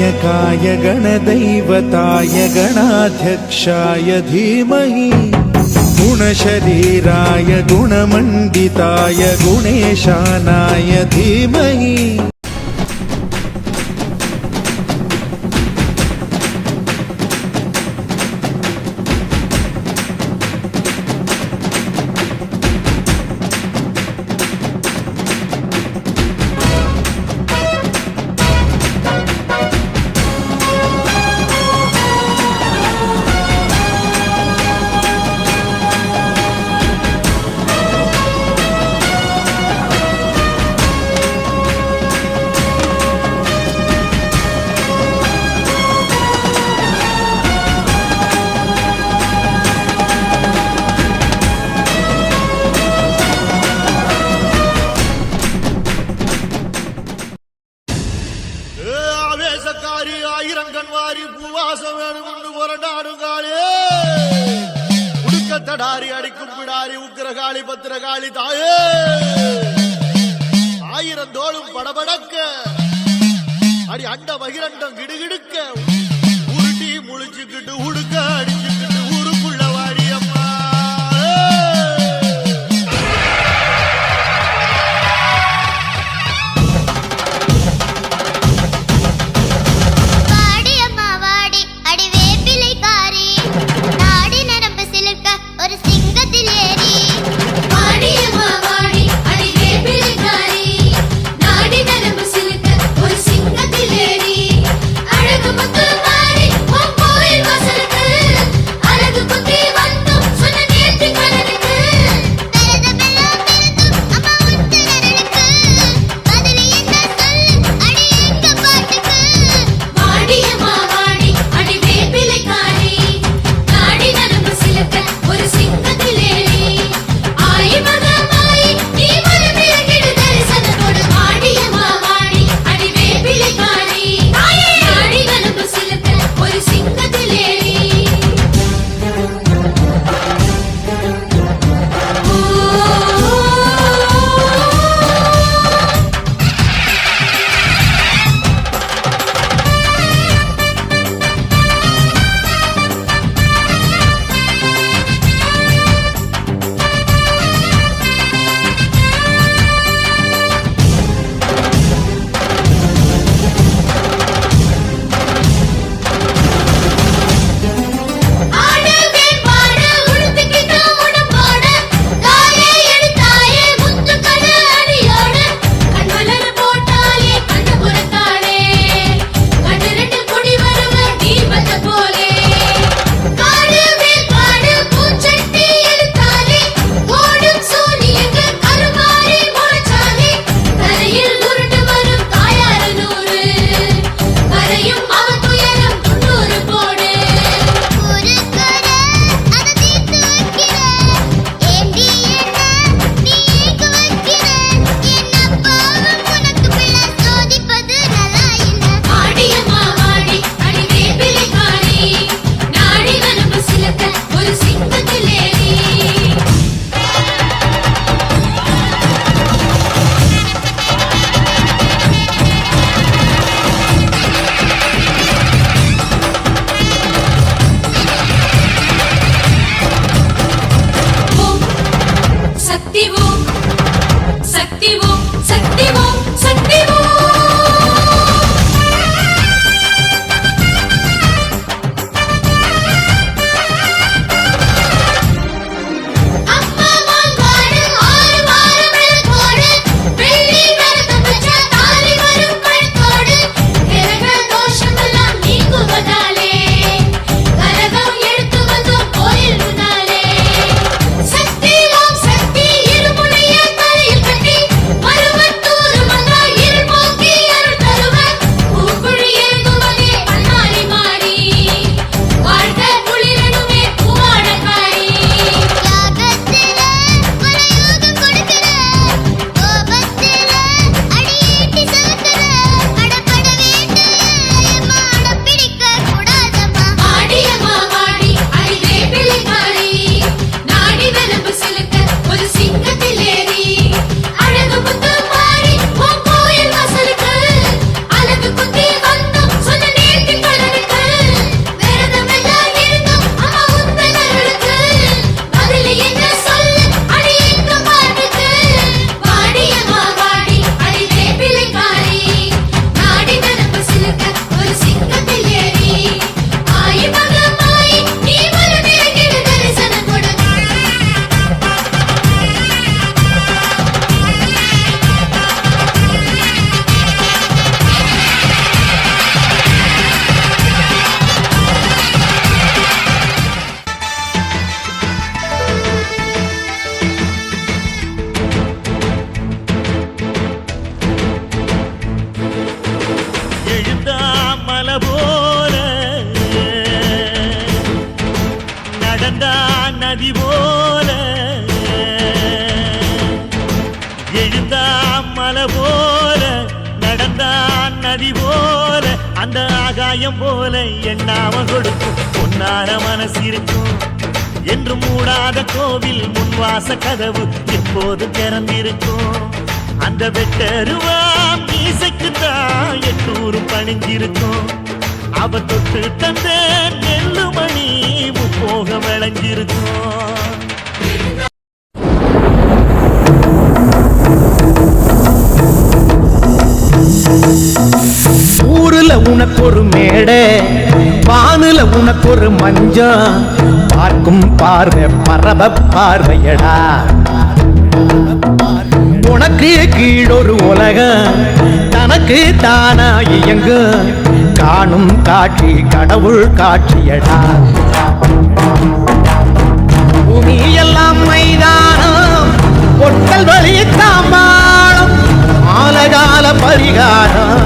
गणनायकाय गणदैवताय गणाध्यक्षाय धीमहि गुणशरीराय गुणमण्डिताय गुणेशानाय धीमहि ஆயிரங்கன்வாரி பூவாசம் வேணும் கொண்டு புரண்டாடுங்காலே உடுக்கத்தடாரி அடிக்கும் பிடாரி உக்கிரகாளி பத்திரகாளி தாயே ஆயிரம் தோளும் படபடக்க அடி அண்ட பகிரண்டம் கிடுகிடுக்க உருட்டி முழிச்சுக்கிட்டு உடுக்க அடிச்சுக்கிட்டு ஊருக்குள்ள வாடியம்மா அழகு முத்து நதி போல எழுந்தான் மலை போல நடந்தான் நதி போல அந்த ஆகாயம் போல எண்ணாம கொடுக்கும் பொன்னான மனசு இருக்கும் என்று மூடாத கோவில் முன்வாச கதவு எப்போது திறந்திருக்கும் அந்த வெட்டருவாம் மீசைக்குத்தான் 800 பணிஞ்சிருக்கும் அவ தொட்டு தந்த நெல்லு மணி முப்போக விளைஞ்சிருக்கும் ஊருல உனக்கு ஒரு மேடை வானுல உனக்கு ஒரு மஞ்சம் பார்க்கும் பார்வை பரப பார்வையடா உனக்கு கீழொரு உலகம் தனக்கு தானா இயங்கு காணும் காட்சி கடவுள் காட்சியடா பூமி எல்லாம் மைதானம் பொட்டல் வழி தாம்பாளம் ஆலகால பரிகாரம்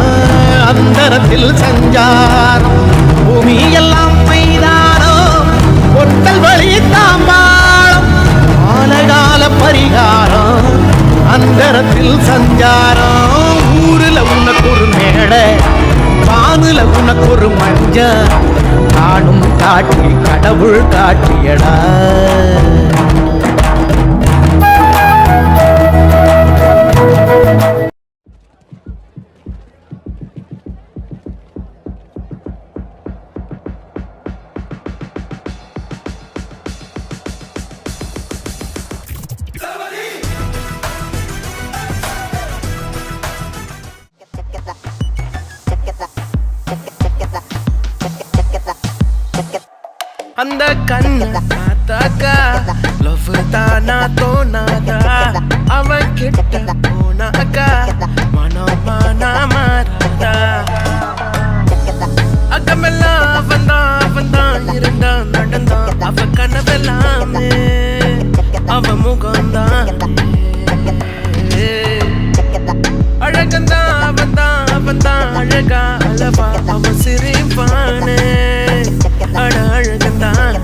அந்தரத்தில் சஞ்சாரம் பூமி எல்லாம் மைதானம் பொட்டல் வழி தாம்பாளம் ஆலகால பரிகாரம் அந்தரத்தில் சஞ்சாரம் ஊருல உனக்கு ஒரு மேடை வானுல உனக்கு ஒரு மஞ்ச காணும் காட்சி கடவுள் காட்சியடா அந்த கண்ணு பார்த்தாக்கா லவ் தானா தோணாதா அவன் கிட்ட போனாக்கா மனமானா மாறாதா அக்கமெல்லாம் அவன்தான் இருந்தான் நடந்தான் அவ கனவெல்லாமே அவ முகம்தான் அழகந்தான் அவன்தான் அழகா அளவா அவன் சிரிப்பானே அழகந்தான்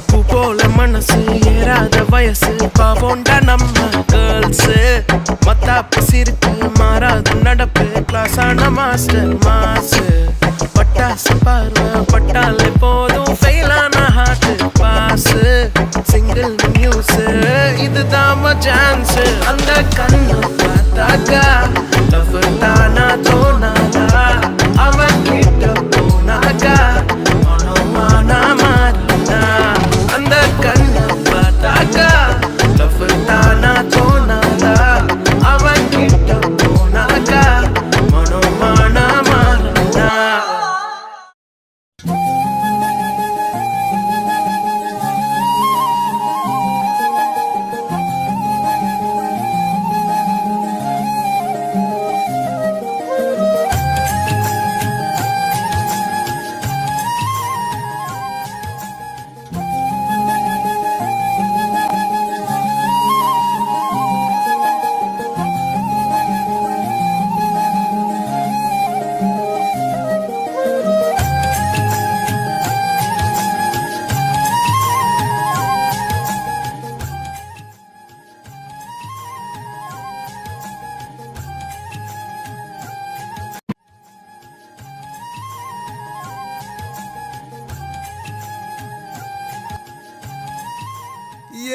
பூ போல மனசு ஏறாத வயசு பாவோண்டா நம்ம கேர்ள்ஸ் மத்தாப்பு சிரிப்பு மாறாத நடப்பு கிளாஸான மாஸ்டர் மாசு பட்டாசு பார்வை பட்டாலே போதும் ஃபெயிலான ஹார்ட் பாஸ் சிங்கிள் நியூஸ் இதுதான் சான்ஸ் அந்த கண்ணு பார்த்தாக்கா லவ் தானா தோணாதா அவன் கிட்ட போனாக்கா மனமானா மாறினா அந்த கண்ணு பார்த்தாக்கா லவ் தானா தோணாதா அவன் கிட்ட போனாக்கா மனமானா மாறினா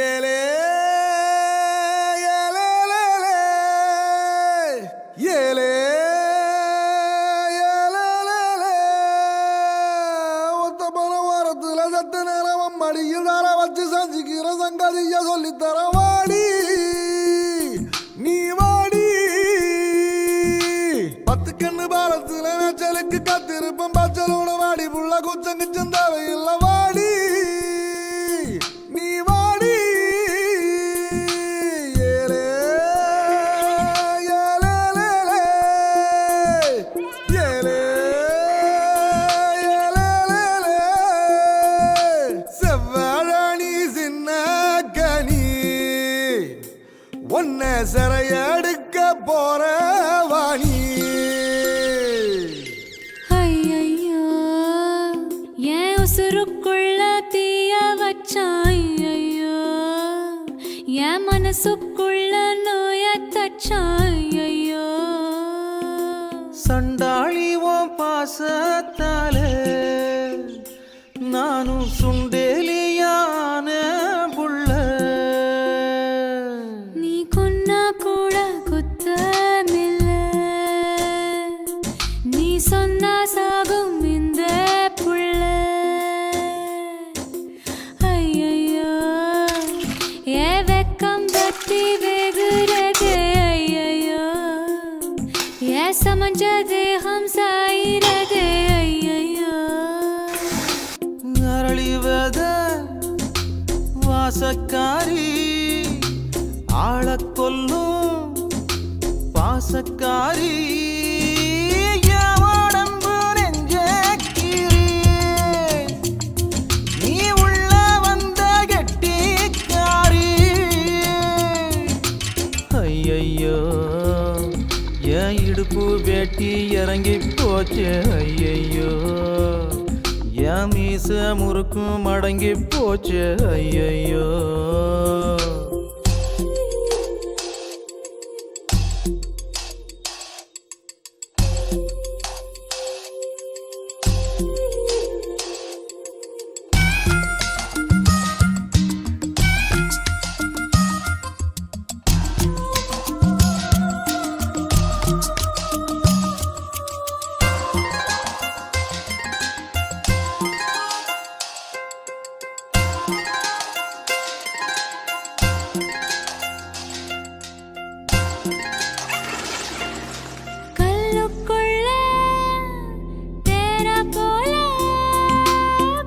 ஏலே ஏலே ஏலே ஒத்த பல வாரத்துல சத்த நேரம் மடியில் தார வச்சு சஞ்சிக்கிற சங்கதிய சொல்லித்தர வாடி நீ வாடி 10 கண்ணு பாலத்துல மேச்சலுக்கு கத்திருப்பம் பச்சலோட வாடி புள்ள குச்சங்கு சந்தாவையில் வாடி நீ வாடி சிறையெடுக்க போற வாணி ஐயோ ஏன் உசுருக்குள்ள தீய வச்சான் ஐயோ, என் மனசுக்குள்ள நோய தச்சான் ஐயோ. சண்டாளி உன் பாசத்தால நானும் சுண்டேலியான புள்ள. நீ கொன்னா கூட குத்தமில்ல, நீ சொன்னா சாகும் இந்த புள்ள. ஐயையோ ஏ வெக்கம் பத்தி வெகுறதே ஐயையோ, ஏ சமஞ்ச தேகம் சாயிரதே ஐயையோ. அரளிவத வாசக்காரி ஆள கொல்லும் பாசக்காரி, என் உடம்பு நெஞ்சக்கீரி, நீ உள்ள வந்த கெட்டிக்காரி. ஐயையோ என் இடுப்பு வேட்டி இறங்கி போச்சு ஐயையோ, என் மீச முறுக்கும் மடங்கி போச்சு ஐயையோ. கல்லுக்குள்ள தேர போல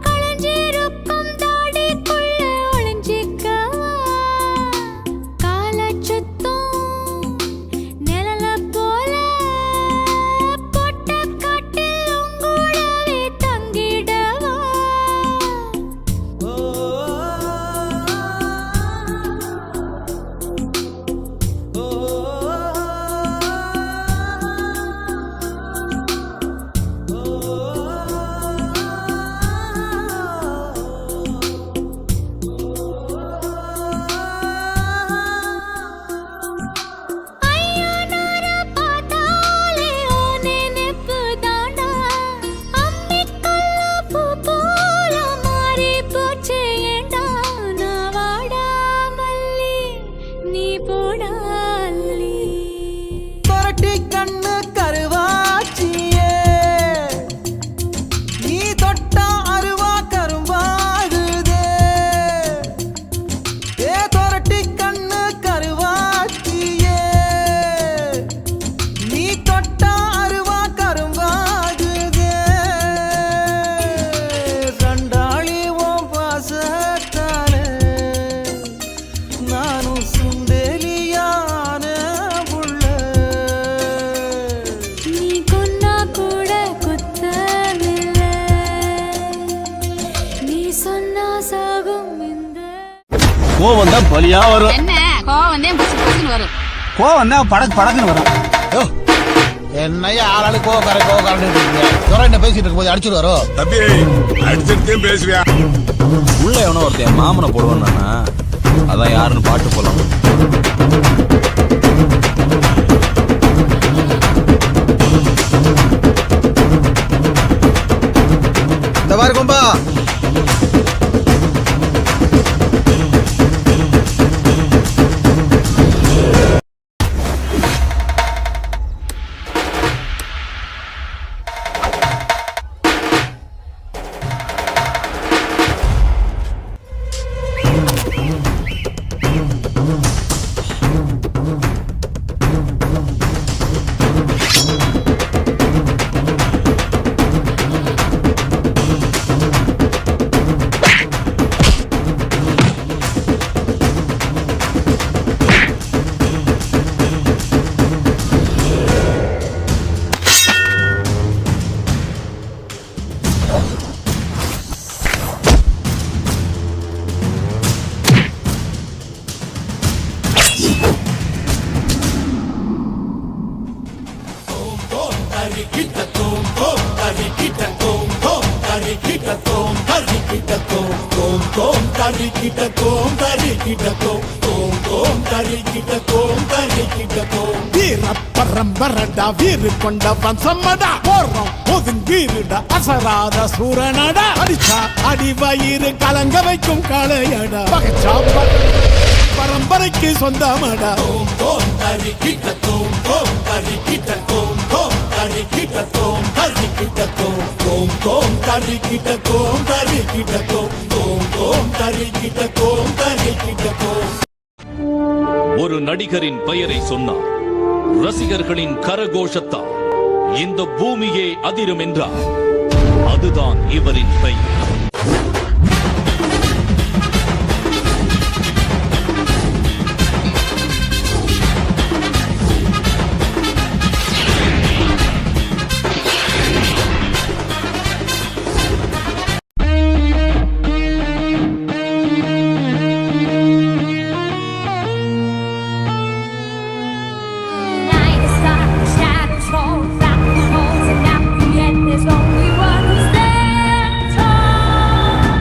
களைஞ்சிருக்கும் தாடிக்குள்ள ஒளிஞ்சிக்கவா, காலச் சுத்தும் நிழல போல பொட்ட காட்டில் உங்கூடவே தங்கிடவா. ஐயா நார பார்த்தாலே ஓ நினைப்பு தாண்டா, அம்மிக்கல்ல பூ போல மாறி போச்சே ஏண்டா. நான் வாடா மல்லி நீ போடா அல்லி. புரட்டி கண்ணு கருவாச்சியே, நீ தொட்டா அருவா கரும்பாகுதே. ஏ புரட்டி கண்ணு கருவாச்சியே, நீ தொட்டா அருவா கரும்பாகுதே. சண்டாளி உன் பாசத்தாலே நானும் சுண்டேலியான புள்ள. நீ கொன்னா கூட குத்தமில்ல, நீ சொன்னா சாகும் இந்த. கோவம் தான் பலியா வரும். என்ன கோவம் வந்தே புசு புசுன்னு வரும். கோவம் தான் படக்குன்னு வரும். என்னையா ஆளாளு கோவக்காரன் என்ன பேசிட்டு இருக்கும் போது அடிச்சுட்டு வரும். தம்பி அடிச்சுட்டே பேசுவியா? உள்ள எவனோ ஒருத்தன் மாமனை போடுவானா, அதான் யாருன்னு பாட்டு போலாம். இந்த மாதிரி கும்பா தரிக்கிட்டோம் தரிக்கிட்டோம் தோம் தோம் தரிக்கிட்டோம் தரிக்கிட்டோம் வீர பரம்பரடா வீறு கொண்ட வம்சமடா போறோம் ஒதுங்கீருடா அசராத சூரனடா அடிச்சா அடி வயிறு கலங்க வைக்கும் காளையடா பகச்சா பரம்பரைக்கு சொந்தமடா தோம் தோம் தரிக்கிட்டோம் தோம் தரிக்கிட்டோம் தோம் தரிக்கிட்டோம் தரிக்கிட்டோம் தோம் தோம் தரிக்கிட்டோம் தரிக்கிட்டோம் தோம் தோம் தரிக்கிட்டோம் தரிக்கிட்டோம். ஒரு நடிகரின் பெயரை சொன்னார், ரசிகர்களின் கரகோஷத்தால் இந்த பூமியே அதிரும் என்றார். அதுதான் இவரின் பெயர். Night is dark, the shadows fall, black holes, and at the end there's only one who stands tall.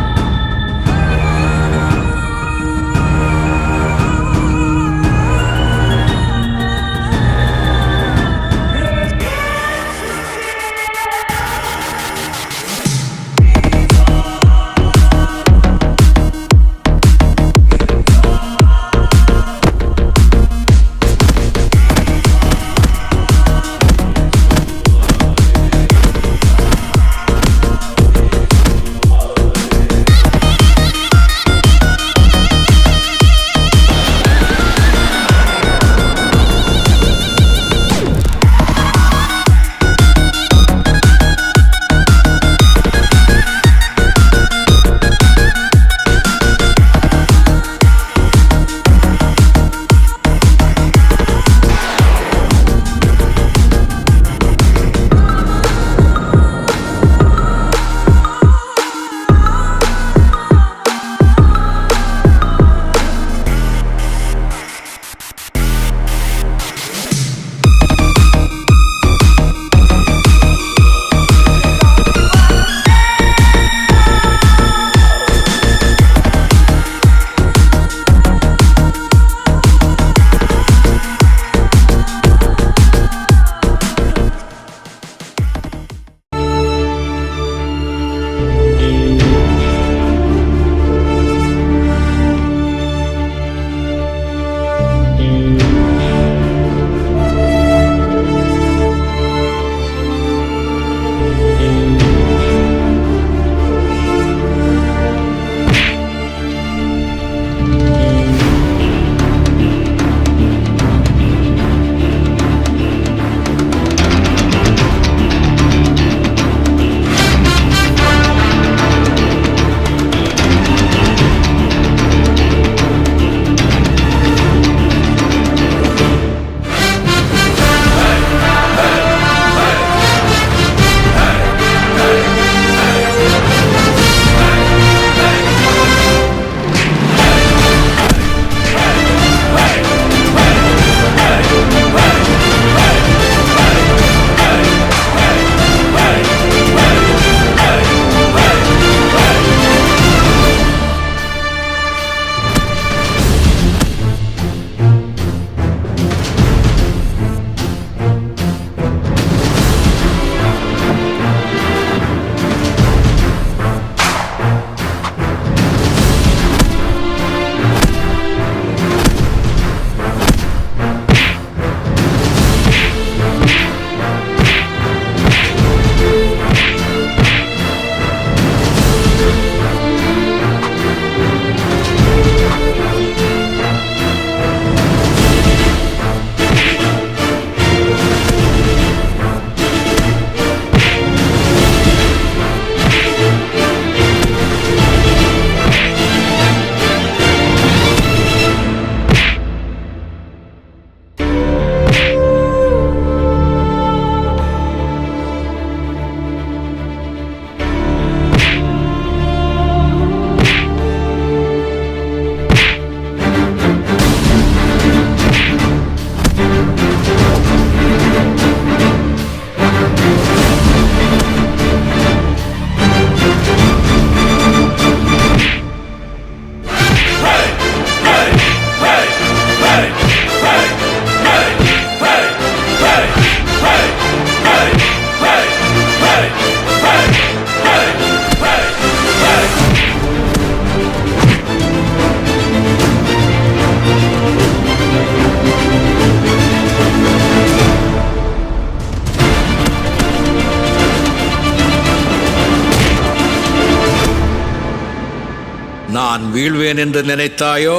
நான் வீழ்வேன் என்று நினைத்தாயோ?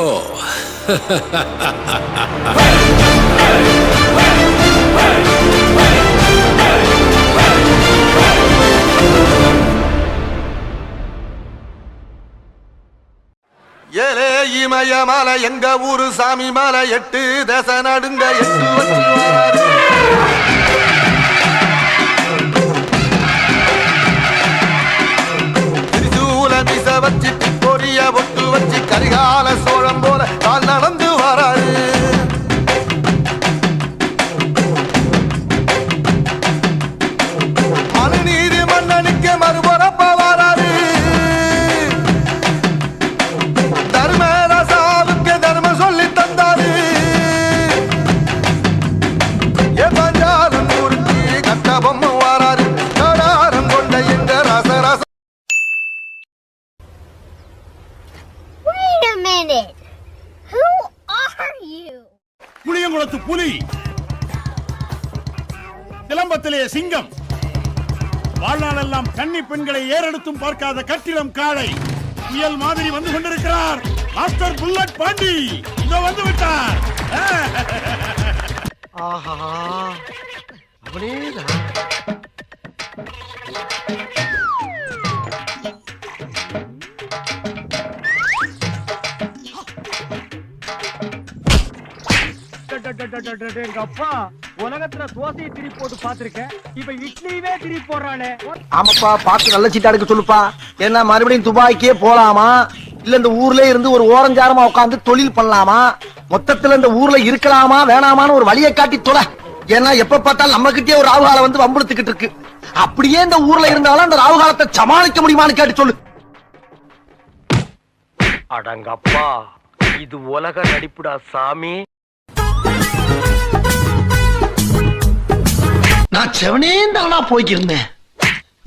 ஏலே இமய மலை எங்க ஊரு சாமி மலை 8 தேச நடுங்க 8 வச்சு வராரு. திரிசூல மிச வச்சு பொரிய பொட்டு வச்சு கரிகால சோழம் போல கால் நடந்து வராரு. மனுநீதி மன்னனுக்கு மறுபுறப்ப வராரு. தர்மராசாவுக்கு தர்மம் சொல்லி தந்தாரு. பஞ்சாலம் ஊருக்கு கட்ட பொம்மை வராரு. கடாரம் கொண்ட எங்க ரசரச. Wait a minute. Who are you? புளியங்குளத்து புலி, சிலம்பத்திலே சிங்கம், வாழ்நாளெல்லாம் கன்னி பெண்களை ஏறெடுத்தும் பார்க்காத கட்டிடம் காளை, புயல் மாதிரி வந்து கொண்டிருக்கிறார் மாஸ்டர் புல்லட் பாண்டி. இதோ வந்து விட்டார். ஆஹா அப்படியே எங்க அப்பா உலகத்துல தோசையை திரி போட்டு பாத்திருக்கேன், இப்ப இட்லியவே திரி போடுறானே. ஆமாப்பா, பார்த்து நல்ல சீட்டா எடுக்க சொல்லுப்பா. ஏன்னா மறுபடியும் துபாய்க்கே போலாமா, இல்ல இந்த ஊர்ல இருந்து ஒரு ஓரஞ்சாரமா உட்காந்து தொழில் பண்ணலாமா, மொத்தத்துல இந்த ஊர்ல இருக்கலாமா வேணாமான்னு ஒரு வழியை காட்டி தொலை. ஏன்னா எப்ப பார்த்தாலும் நம்ம கிட்டே ஒரு ராவுகாலம் வந்து வம்புழுத்துக்கிட்டு இருக்கு. அப்படியே இந்த ஊர்ல இருந்தாலும் அந்த ராவுகாலத்தை சமாளிக்க முடியுமான்னு கேட்டு சொல்லு. அடங்கப்பா, இது உலக நடிப்புடா சாமி. நான் செவனே தானா போய்க்கிருந்தேன்.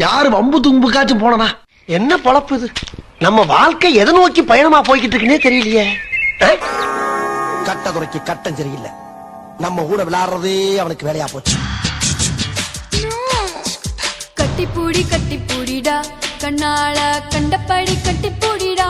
யாரு வம்பு தும்புக்காச்சும் போனா என்ன பொழப்பு இது? நம்ம வாழ்க்கை எதை நோக்கி பயணமா போய்கிட்டு இருக்குன்னே தெரியலையே. கட்டதுறைக்கு கட்டம் சரியில்லை. நம்ம கூட விளையாடுறதே அவனுக்கு வேலையா போச்சு. கட்டிப்பூடி கட்டிப்பூடிடா, கண்ணால கண்டபடி கட்டிப்பூடிடா.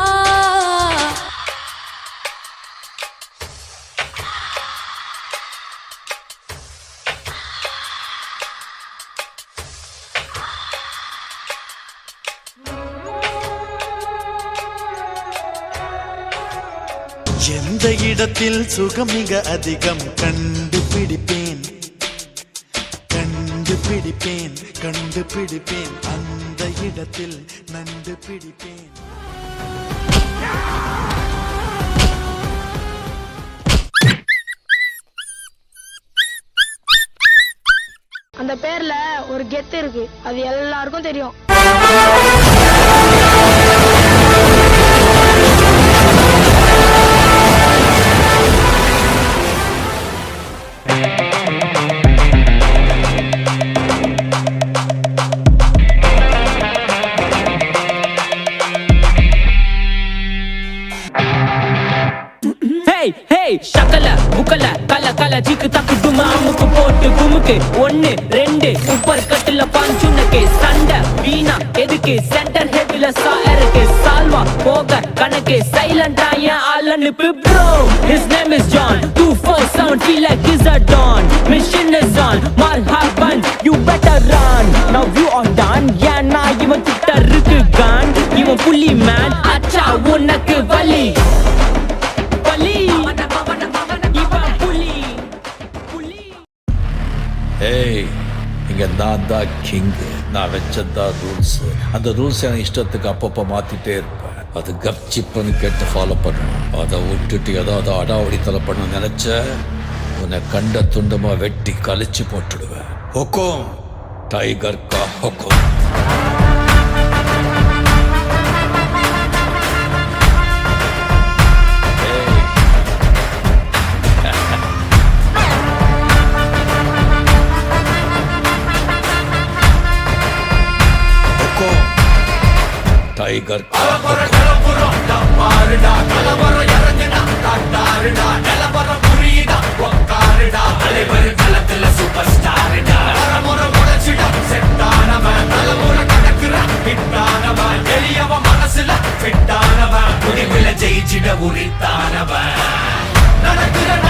எந்த இடத்தில் சுகம் மிக அதிகம் கண்டுபிடிப்பேன், கண்டுபிடிப்பேன், கண்டுபிடிப்பேன், அந்த இடத்தில் நண்டு பிடிப்பேன். அந்த பேர்ல ஒரு கெத்து இருக்கு, அது எல்லாருக்கும் தெரியும். சக்கல முக்கல கல கல ஜிக்கு தக்கு துமா அமுக்கு போட்டு குமுக்கு 1 2 சூப்பர் கட்டுல பாஞ்சுனக்கு சண்டை வீணா எதுக்கு சென்டர் ஹெட்ல சாருக்கு சால்வா போக கணக்கு சைலண்டா ஏன் ஆள் அனுப்பு bro. His name is John 247 feel like he's a don. Mission is on marhaban you better run. Now you are done. Yeah na இவன் கிட்ட இருக்கு gun. இவன் புலி man அச்சா உனக்கு வலி வலி. ஏய், இங்க நான் தான் கிங். நான் வச்சதான் ரூல்ஸ். அந்த ரூல்ஸ் என் இஷ்டத்துக்கு அப்பப்போ மாத்திட்டே இருப்பேன். அது கப்சிப்புன்னு கேட்டு ஃபாலோ பண்ணணும். அதை விட்டுட்டு ஏதாவது அடாவடித்தலை பண்ண நினைச்ச உன்னை கண்ட துண்டமா வெட்டி கழிச்சு போட்டுடுவேன். ஹொக்கோம், டைகர் கா ஹொக்கோம். டைகர் மனசுல அழிச்சிட உரித்தானவன் நடக்கிற